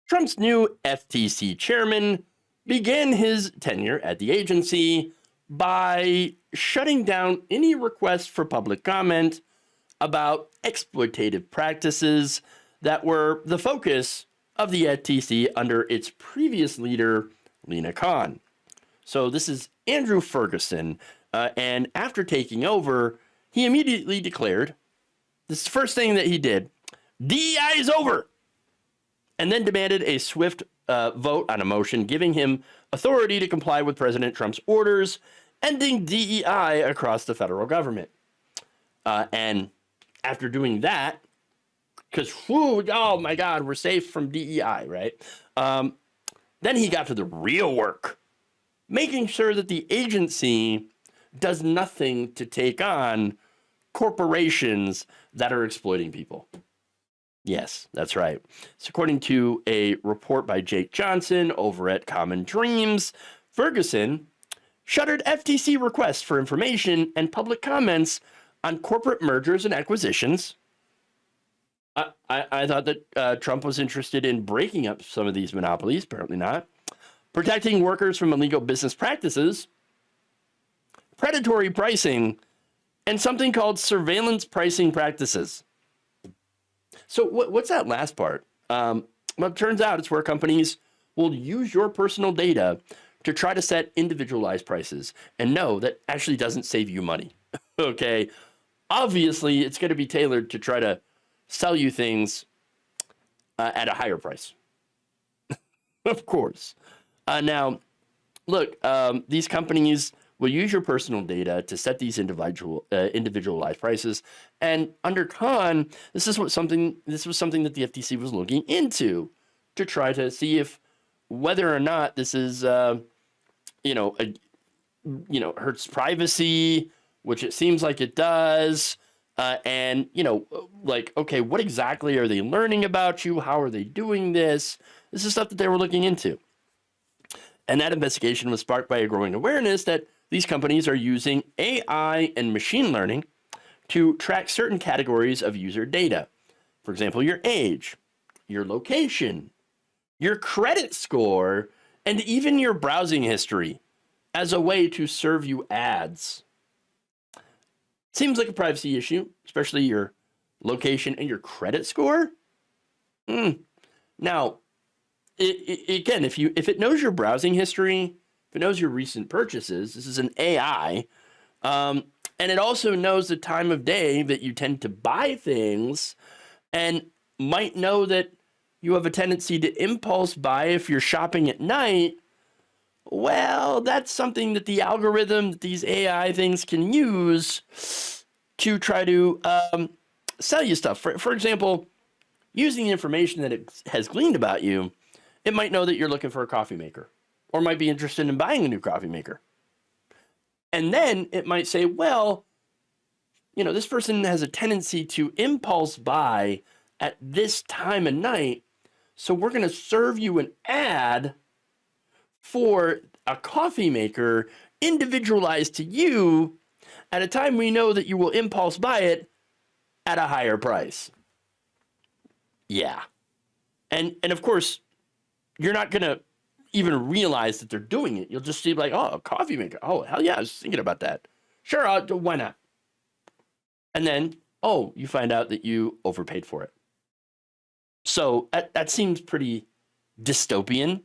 Trump's new FTC chairman began his tenure at the agency by shutting down any request for public comment about exploitative practices that were the focus of the FTC under its previous leader, Lina Khan. So this is Andrew Ferguson, and after taking over, he immediately declared, this is the first thing that he did, DEI is over, and then demanded a swift vote on a motion giving him authority to comply with President Trump's orders, ending DEI across the federal government. And after doing that, because, oh my God, we're safe from DEI, right? Then he got to the real work, making sure that the agency does nothing to take on corporations that are exploiting people. Yes, that's right. So according to a report by Jake Johnson over at Common Dreams, Ferguson shuttered FTC requests for information and public comments on corporate mergers and acquisitions. I thought that Trump was interested in breaking up some of these monopolies. Apparently not. Protecting workers from illegal business practices, predatory pricing, and something called surveillance pricing practices. So what's that last part? Well, it turns out it's where companies will use your personal data to try to set individualized prices. And no, that actually doesn't save you money. Okay. Obviously, it's going to be tailored to try to sell you things at a higher price. Of course. Now, look, these companies will use your personal data to set these individualized prices. And under Khan, this was something that the FTC was looking into to try to see if whether or not this is, hurts privacy, which it seems like it does. And, okay, what exactly are they learning about you? How are they doing this? This is stuff that they were looking into. And that investigation was sparked by a growing awareness that these companies are using AI and machine learning to track certain categories of user data. For example, your age, your location, your credit score, and even your browsing history as a way to serve you ads. Seems like a privacy issue, especially your location and your credit score. Now, again, if it knows your browsing history, if it knows your recent purchases, this is an AI, and it also knows the time of day that you tend to buy things, and might know that you have a tendency to impulse buy if you're shopping at night. Well, that's something that the algorithm that these AI things can use to try to sell you stuff. For example, using the information that it has gleaned about you, it might know that you're looking for a coffee maker or might be interested in buying a new coffee maker. And then it might say, well, this person has a tendency to impulse buy at this time of night, so we're going to serve you an ad for a coffee maker individualized to you at a time we know that you will impulse buy it at a higher price. Yeah. And of course, you're not going to even realize that they're doing it. You'll just see like, oh, a coffee maker. Oh, hell yeah, I was thinking about that. Sure, why not? And then, oh, you find out that you overpaid for it. So that seems pretty dystopian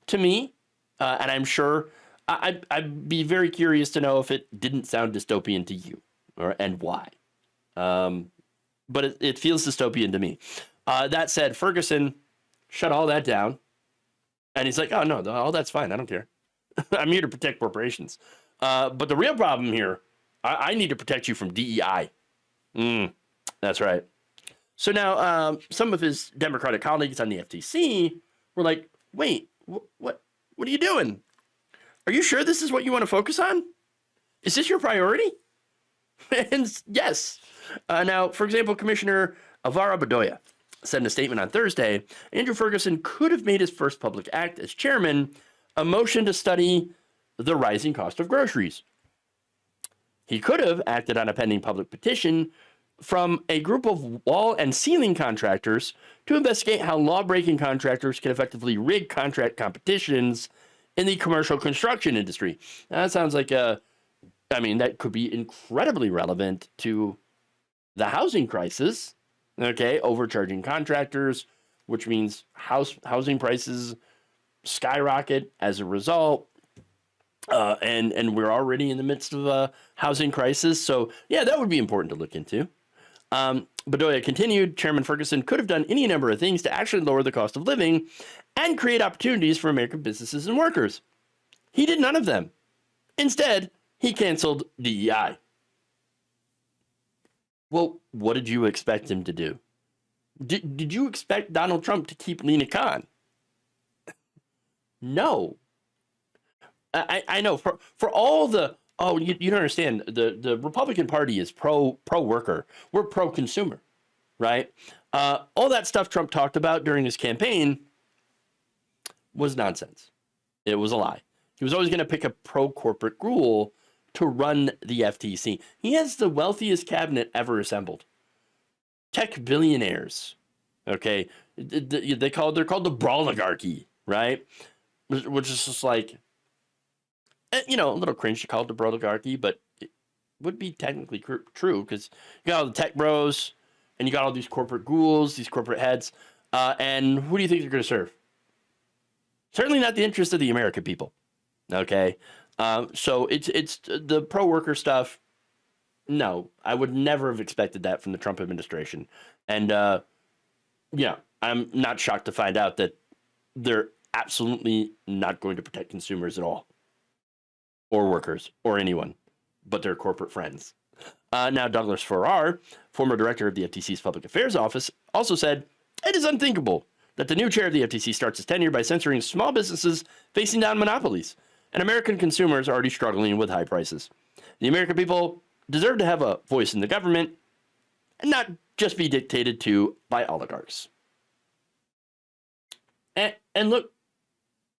to me. And I'm sure I'd be very curious to know if it didn't sound dystopian to you and why. But it feels dystopian to me. That said, Ferguson shut all that down. And he's like, oh, no, all that's fine. I don't care. I'm here to protect corporations. But the real problem here, I need to protect you from DEI. That's right. So now some of his Democratic colleagues on the FTC were like, wait, what are you doing? Are you sure this is what you want to focus on? Is this your priority? And yes. Now, for example, Commissioner Alvaro Bedoya said in a statement on Thursday, Andrew Ferguson could have made his first public act as chairman a motion to study the rising cost of groceries. He could have acted on a pending public petition from a group of wall and ceiling contractors to investigate how law-breaking contractors can effectively rig contract competitions in the commercial construction industry. Now, that sounds like that could be incredibly relevant to the housing crisis. Okay, overcharging contractors, which means housing prices skyrocket as a result. And we're already in the midst of a housing crisis. So, yeah, that would be important to look into. Bedoya continued, Chairman Ferguson could have done any number of things to actually lower the cost of living and create opportunities for American businesses and workers. He did none of them. Instead, he canceled DEI. Well, what did you expect him to do? Did you expect Donald Trump to keep Lena Khan? No. I know for all the, you don't understand, the Republican Party is pro worker. We're pro consumer, right? All that stuff Trump talked about during his campaign was nonsense. It was a lie. He was always going to pick a pro corporate rule to run the FTC. He has the wealthiest cabinet ever assembled. Tech billionaires. Okay, they're called the oligarchy, right? Which is just like, a little cringe to call it the oligarchy, but it would be technically true because you got all the tech bros and you got all these corporate ghouls, these corporate heads, and who do you think they're going to serve? Certainly not the interest of the American people. Okay, so it's the pro worker stuff. No, I would never have expected that from the Trump administration, and I'm not shocked to find out that they're absolutely not going to protect consumers at all, or workers, or anyone, but their corporate friends. Now, Douglas Farrar, former director of the FTC's Public Affairs Office, also said, it is unthinkable that the new chair of the FTC starts his tenure by censoring small businesses facing down monopolies, and American consumers are already struggling with high prices. The American people deserve to have a voice in the government and not just be dictated to by oligarchs. And look,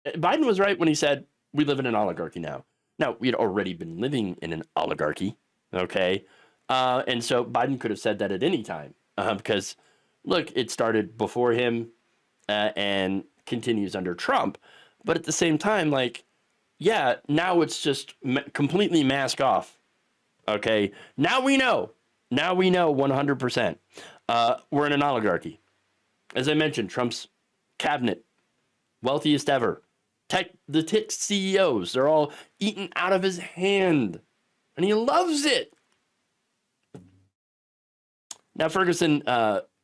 Biden was right when he said we live in an oligarchy now. Now, we had already been living in an oligarchy, okay? And so Biden could have said that at any time because, look, it started before him and continues under Trump. But at the same time, now it's just completely mask off, okay? Now we know 100%. We're in an oligarchy. As I mentioned, Trump's cabinet, wealthiest ever. The tech CEOs, they're all eaten out of his hand, and he loves it. Now, Ferguson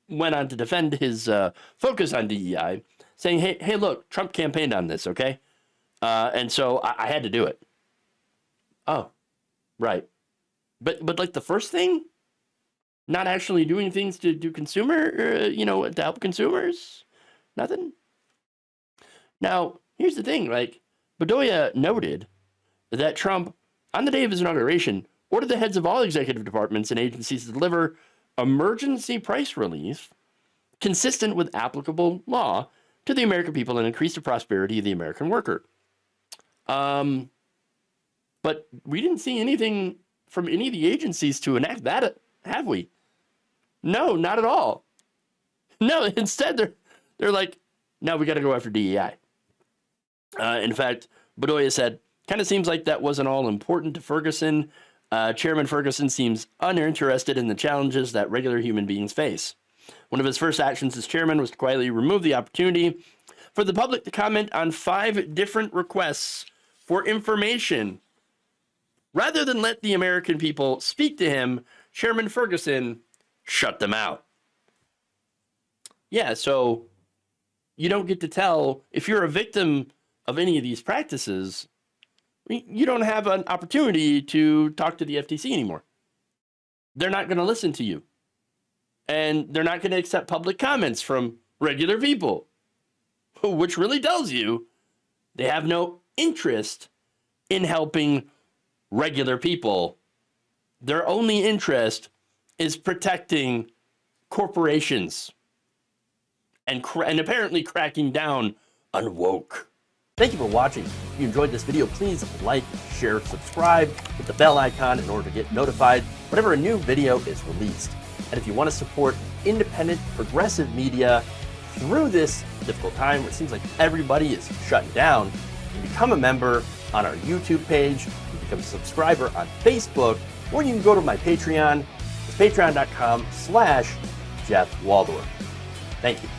went on to defend his focus on DEI, saying, hey, look, Trump campaigned on this, okay? And so I had to do it. Oh, right. But like the first thing, not actually doing things to do to help consumers, nothing. Now, here's the thing, Bedoya noted that Trump, on the day of his inauguration, ordered the heads of all executive departments and agencies to deliver emergency price relief consistent with applicable law to the American people and increase the prosperity of the American worker. But we didn't see anything from any of the agencies to enact that, have we? No, not at all. No, instead they're like, no, we got to go after DEI. In fact, Bedoya said, kind of seems like that wasn't all important to Ferguson. Chairman Ferguson seems uninterested in the challenges that regular human beings face. One of his first actions as chairman was to quietly remove the opportunity for the public to comment on 5 different requests for information. Rather than let the American people speak to him, Chairman Ferguson shut them out. Yeah, so you don't get to tell, if you're a victim of any of these practices, you don't have an opportunity to talk to the FTC anymore. They're not going to listen to you. And they're not going to accept public comments from regular people, which really tells you they have no interest in helping regular people. Their only interest is protecting corporations and apparently cracking down on woke. Thank you for watching. If you enjoyed this video, please like, share, subscribe, hit the bell icon in order to get notified whenever a new video is released. And if you want to support independent, progressive media through this difficult time where it seems like everybody is shutting down, you can become a member on our YouTube page, you can become a subscriber on Facebook, or you can go to my Patreon. It's patreon.com/Jeff Waldorf. Thank you.